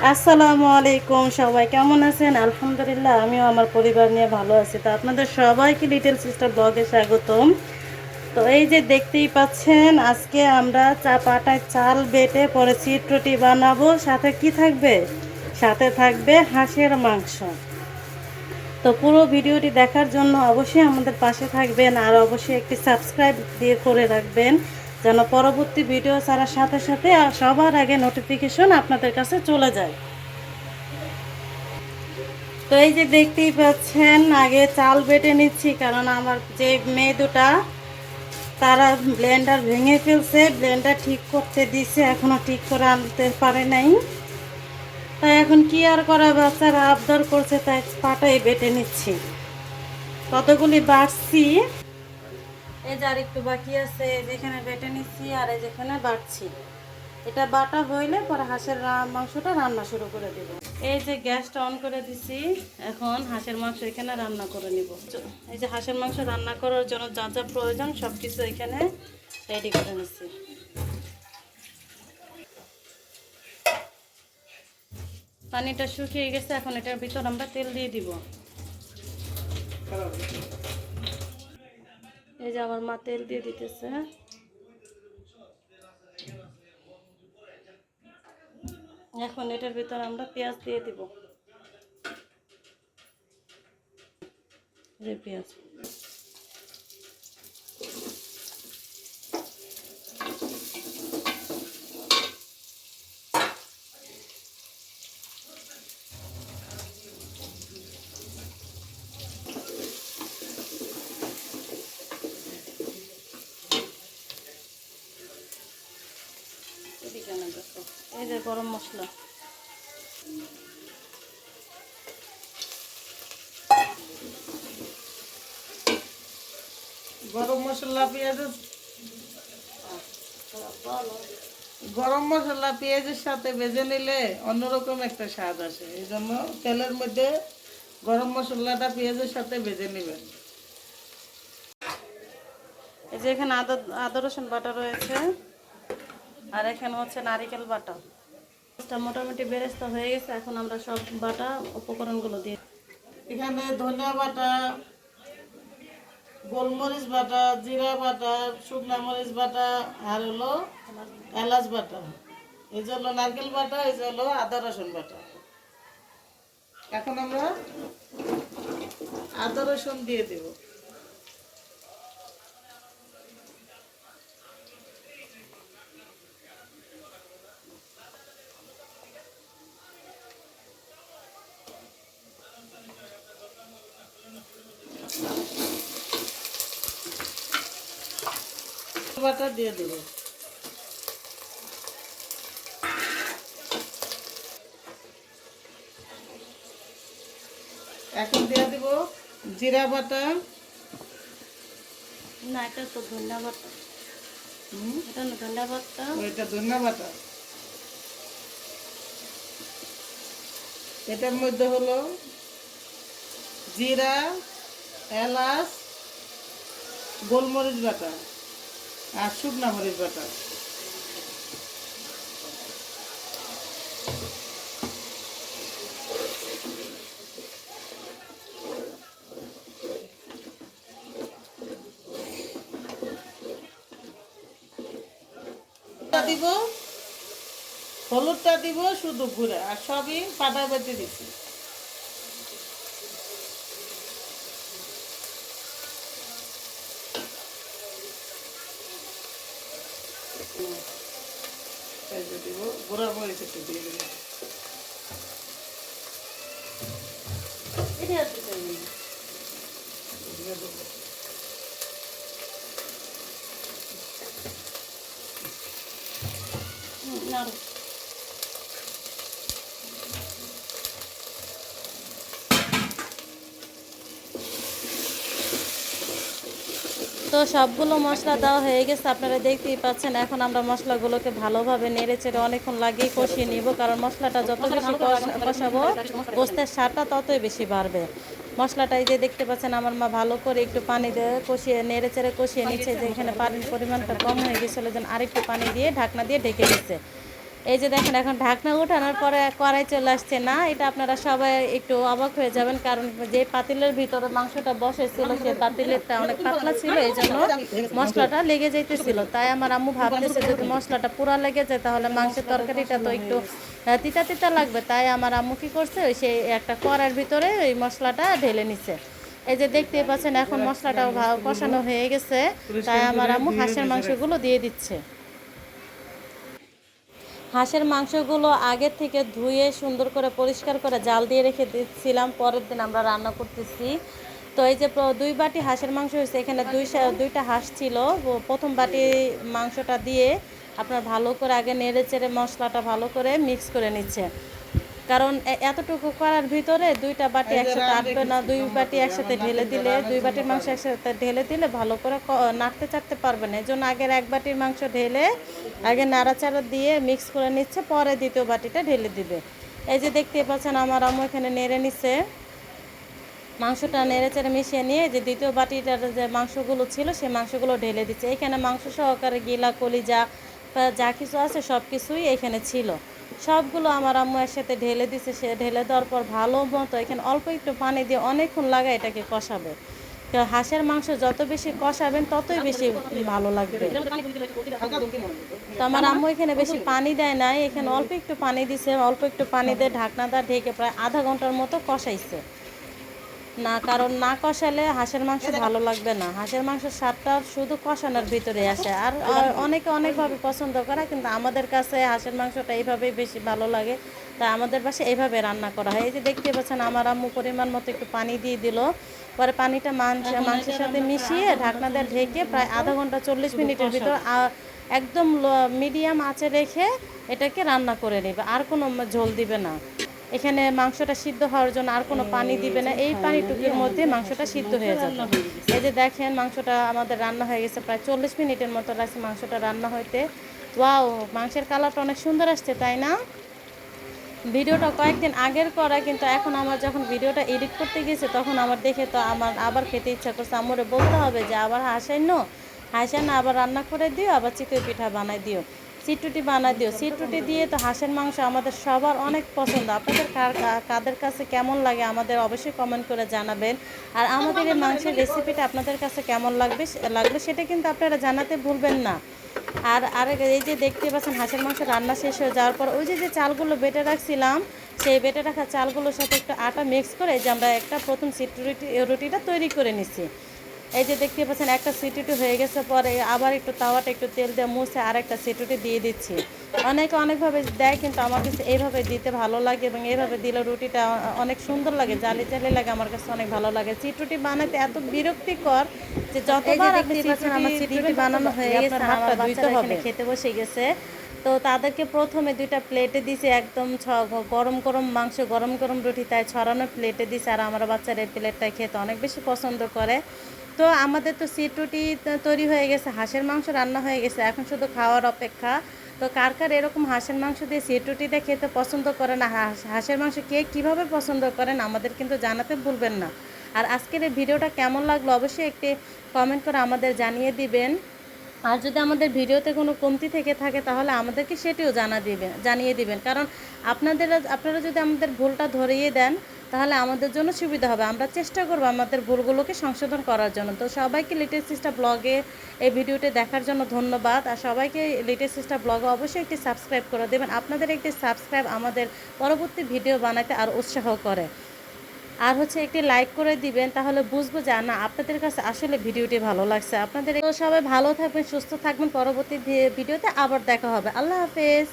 আসসালামু আলাইকুম, সবাই কেমন আছেন? আলহামদুলিল্লাহ, আমিও আমার পরিবার নিয়ে ভালো আছি। তো আপনাদের সবাইকে লিটল সিস্টার ব্লগে স্বাগতম। তো এই যে দেখতেই পাচ্ছেন, আজকে আমরা পাটায় চাল বেটে পরে চিট্রোটি বানাবো। সাথে কি থাকবে? সাথে থাকবে হাঁসের মাংস। তো পুরো ভিডিওটি দেখার জন্য অবশ্যই আমাদের পাশে থাকবেন, আর অবশ্যই একটি সাবস্ক্রাইব দিয়ে করে রাখবেন, যেন পরবর্তী ভিডিও ছাড়ার সাথে সাথে সবার আগে নোটিফিকেশন আপনাদের কাছে চলে যায়। তো এই যে দেখতেই পাচ্ছেন, আগে চাল বেটে নিচ্ছি, কারণ আমার যে মেয়ে দুটা তারা ব্লেন্ডার ভেঙে ফেলছে, ব্লেন্ডার ঠিক করতে দিছে, এখনো ঠিক করে আনতে পারে নাই। তাই এখন কি আর করা, বাচ্চারা আবদার করছে, তাই পাটাই বেটে নিচ্ছি। কতগুলি বাড়ছি, এই যে আর একটু বাকি আছে, যেখানে বেটে নিচ্ছি আর এই যেখানে বাড়ছি। এটা বাটা হইলে পরে হাঁসের মাংসটা রান্না শুরু করে দেব। এই যে গ্যাসটা অন করে দিছি, এখন হাঁসের মাংস এখানে রান্না করে নিব। এই যে হাঁসের মাংস রান্না করার জন্য যা যা প্রয়োজন সব কিছু এখানে রেডি করে নিচ্ছি। পানিটা শুকিয়ে গেছে, এখন এটার ভিতর আমরা তেল দিয়ে দিব। এই যে আমার মা তেল দিয়ে দিতেছে। এখন এটার ভিতর আমরা পেঁয়াজ দিয়ে দিব। যে পেঁয়াজ, এই যে গরম মশলা, গরম মশলা পেঁয়াজ, গরম মশলা পেঁয়াজের সাথে ভেজে নিলে অন্যরকম একটা স্বাদ আসে। এই জন্য তেলের মধ্যে গরম মশলাটা পেঁয়াজের সাথে ভেজে নেবেন। এই যে এখানে আদা আদা রসুন বাটা রয়েছে, আর এখানে হচ্ছে নারিকেল বাটা। মোটামুটি বেরেস্তা হয়ে গেছে, এখন আমরা সব বাটা উপকরণগুলো দিয়ে, এখানে ধনিয়া বাটা, গোলমরিচ বাটা, জিরা বাটা, শুকনা মরিচ বাটা, আর হলো এলাচ বাটা, এই যে হলো নারকেল বাটা, এই যে হলো আদা রসুন বাটা। এখন আমরা আদা রসুন দিয়ে দেব। বাটা দিয়ে দেব। এখন দিয়ে দেব জিরা বাটা। না এটা তো ধনিয়া বাটা, এটা না ধনিয়া বাটা, ওইটা ধনিয়া বাটা। এটার মধ্যে হলো জিরা, এলাচ, গোলমরিচ বাটা আর শুকনা মরিচ বাটা। দিব, হলুদটা দিব শুধু গুঁড়া, আর সবই পাটা বেটে দিচ্ছি। দিব গুঁড়া মরিচ একটু দিয়ে দেবো। এটা আছে দিয়ে দেবো। না। তো সবগুলো মশলা দেওয়া হয়ে গেছে, আপনারা দেখতেই পাচ্ছেন। এখন আমরা মশলাগুলোকে ভালোভাবে নেড়ে চেড়ে অনেকক্ষণ লাগিয়ে কষিয়ে নিব, কারণ মশলাটা যত বেশি কষাবো গোস্তের স্বাদটা ততই বেশি বাড়বে। মশলাটা এই যে দেখতে পাচ্ছেন, আমার মা ভালো করে একটু পানি দিয়ে কষিয়ে নেড়ে চেড়ে কষিয়ে নিচ্ছে। যে এখানে পানির পরিমাণটা কম হয়ে গেছিলো, যেন আরেকটু পানি দিয়ে ঢাকনা দিয়ে ঢেকে দিচ্ছে। এই যে দেখেন এখন ঢাকনা উঠানোর পরে কড়াই চলে আসছে না, এটা আপনারা সবাই একটু অবাক হয়ে যাবেন, কারণ যে পাতিলের ভিতরে মাংসটা বসেছিল সেই পাতিলেরটা অনেক পাতলা ছিল, এই জন্য মশলাটা লেগে যাইতেছিল। তাই আমার আম্মু ভাবতেছে যদি মশলাটা পুরা লেগে যায় তাহলে মাংসের তরকারিটা তো একটু তিতা তিতা লাগবে। তাই আমার আম্মু কি করছে, ওই সেই একটা কড়াইয়ের ভিতরে ওই মশলাটা ঢেলে নিছে। এই যে দেখতে পাচ্ছেন এখন মশলাটাও কষানো হয়ে গেছে, তাই আমার আম্মু হাঁসের মাংসগুলো দিয়ে দিচ্ছে। হাঁসের মাংসগুলো আগের থেকে ধুয়ে সুন্দর করে পরিষ্কার করে জাল দিয়ে রেখে দিচ্ছিলাম, পরের দিন আমরা রান্না করতেছি। তো এই যে 2 বাটি হাঁসের মাংস হয়েছে, এখানে দুইটা হাঁস ছিল। প্রথম বাটি মাংসটা দিয়ে আপনার ভালো করে আগে নেড়ে চেড়ে মশলাটা ভালো করে মিক্স করে নিচ্ছে, কারণ এতটুকু করার ভিতরে 2টা বাটি একসাথে আটবে না। 2 বাটি একসাথে ঢেলে দিলে 2 বাটির মাংস একসাথে ঢেলে দিলে ভালো করে নাড়তে চাড়তে পারবে না। এই জন্য আগের 1 বাটির মাংস ঢেলে আগে নাড়াচাড়া দিয়ে মিক্স করে নিচ্ছে, পরে দ্বিতীয় বাটিটা ঢেলে দিবে। এই যে দেখতে পাচ্ছেন আমার আম্মু এখানে নেড়ে নিচ্ছে, মাংসটা নেড়ে চেড়ে মিশিয়ে নিয়ে যে দ্বিতীয় বাটিটার যে মাংসগুলো ছিল সেই মাংসগুলো ঢেলে দিচ্ছে। এখানে মাংস সহকারে গিলা কলিজা যা কিছু আছে সব কিছুই এখানে ছিল, সবগুলো আমার আম্মু একসাথে ঢেলে দিচ্ছে। সে ঢেলে দেওয়ার পর ভালো মতো এখানে অল্প একটু পানি দিয়ে অনেকক্ষণ লাগে এটাকে কষাবে। তো হাঁসের মাংস যত বেশি কষাবেন ততই বেশি ভালো লাগবে। তো আমার আম্মু এখানে বেশি পানি দেয় নাই, এখানে অল্প একটু পানি দিছে, অল্প একটু পানি দিয়ে ঢাকনাটা ঢেকে প্রায় আধা ঘন্টার মতো কষাইছে না, কারণ না কষালে হাঁসের মাংস ভালো লাগবে না। হাঁসের মাংসের স্বাদটা শুধু কষানোর ভিতরে আসে। আর অনেকে অনেকভাবে পছন্দ করে, কিন্তু আমাদের কাছে হাঁসের মাংসটা এইভাবেই বেশি ভালো লাগে, তাই আমাদের বাসায় এইভাবে রান্না করা হয়। এই যে দেখতে পাচ্ছেন আমার আম্মু পরিমাণ মতো একটু পানি দিয়ে দিল, পরে পানিটা মাংসের সাথে মিশিয়ে ঢাকনা দিয়ে ঢেকে প্রায় আধা ঘন্টা 40 মিনিটের ভিতর একদম মিডিয়াম আঁচে রেখে এটাকে রান্না করে নেবে, আর কোনো ঝোল দিবে না। এখানে মাংসটা সিদ্ধ হওয়ার জন্য আর কোনো পানি দিবে না, এই পানিটুকুর মধ্যে মাংসটা সিদ্ধ হয়ে যাবে। এই যে দেখেন মাংসটা আমাদের রান্না হয়ে গেছে, প্রায় 40 মিনিটের মতো লাগছে মাংসটা রান্না হইতে। ওয়াও, মাংসের কালারটা অনেক সুন্দর আসছে, তাই না? ভিডিওটা কয়েকদিন আগের করা, কিন্তু এখন আমার যখন ভিডিওটা এডিট করতে গেছে তখন আমার দেখে তো আমার আবার খেতে ইচ্ছা করছে। আম্মুরে বলতে হবে যে আবার হাঁসাই না আবার রান্না করে দিও, আবার চিতই পিঠা বানাই দিও, সিটুটি বানাই দিও। সিটুটি দিয়ে তো হাঁসের মাংস আমাদের সবার অনেক পছন্দ। আপনাদের কাদের কাছে কেমন লাগে আমাদের অবশ্যই কমেন্ট করে জানাবেন। আর আমাদের এই মাংসের রেসিপিটা আপনাদের কাছে কেমন লাগবে সেটা কিন্তু আপনারা জানাতে ভুলবেন না। আর এই যে দেখতে পাচ্ছেন হাঁসের মাংস রান্না শেষ হয়ে যাওয়ার পর ওই যে চালগুলো বেটে রাখছিলাম, সেই বেটে রাখা চালগুলোর সাথে একটু আটা মিক্স করে যে আমরা একটা প্রথম রুটিটা তৈরি করে নিচ্ছি। এই যে দেখতে পাচ্ছেন একটা সিটুটি হয়ে গেছে, পরে আবার একটু তাওয়াটা একটু তেল দিয়ে মুছে আর একটা সিটুটি দিয়ে দিচ্ছি। অনেকে অনেকভাবে দেয়, কিন্তু আমার কাছে এইভাবে দিতে ভালো লাগে, এবং এইভাবে দিলে রুটিটা অনেক সুন্দর লাগে, জালি জালি লাগে, আমার কাছে অনেক ভালো লাগে। সিটুটি বানাতে এত বিরক্তিকর যে যতবার আপনি আমার সিটুটি বানানো হয়ে গেছে হাতটা ধুইতে হবে। খেতে বসে গেছে, তো তাদেরকে প্রথমে 2টা প্লেটে দিছে একদম গরম গরম মাংস, গরম গরম রুটি, তাই ছড়ানো প্লেটে দিছে। আর আমার বাচ্চারা এই প্লেটটা খেতে অনেক বেশি পছন্দ করে। তো আমাদের তো সিটুটি তৈরি হয়ে গেছে, হাঁসের মাংস রান্না হয়ে গেছে, এখন শুধু খাওয়ার অপেক্ষা। তো কার কার এরকম হাঁসের মাংস দিয়ে সিটুটিটা খেতে পছন্দ করে না, হাঁসের মাংস কে কীভাবে পছন্দ করেন আমাদের কিন্তু জানাতে ভুলবেন না। আর আজকের এই ভিডিওটা কেমন লাগলো অবশ্যই একটি কমেন্ট করে আমাদের জানিয়ে দিবেন। আর যদি আমাদের ভিডিওতে কোনো কমতি থেকে থাকে তাহলে আমাদেরকে সেটিও জানিয়ে দিবেন, কারণ আপনারা যদি আমাদের ভুলটা ধরিয়ে দেন তাহলে আমাদের জন্য সুবিধা হবে। আমরা চেষ্টা করব আমাদের ভুলগুলোকে সংশোধন করার জন্য। তো সবাইকে লিটল সিস্টার ব্লগে এই ভিডিওটি দেখার জন্য ধন্যবাদ। আর সবাইকে লিটল সিস্টার ব্লগে অবশ্যই একটি সাবস্ক্রাইব করে দেবেন। আপনাদের একটি সাবস্ক্রাইব আমাদের পরবর্তী ভিডিও বানাতে আর উৎসাহ করে। আর একটি লাইক করে দিবেন, তাহলে বুঝবো যে না আপনাদের কাছে আসলে ভিডিওটি ভালো লাগছে। আপনাদের সবাই ভালো থাকবেন, সুস্থ থাকবেন। পরবর্তী ভিডিওতে আবার দেখা হবে। আল্লাহ হাফেজ।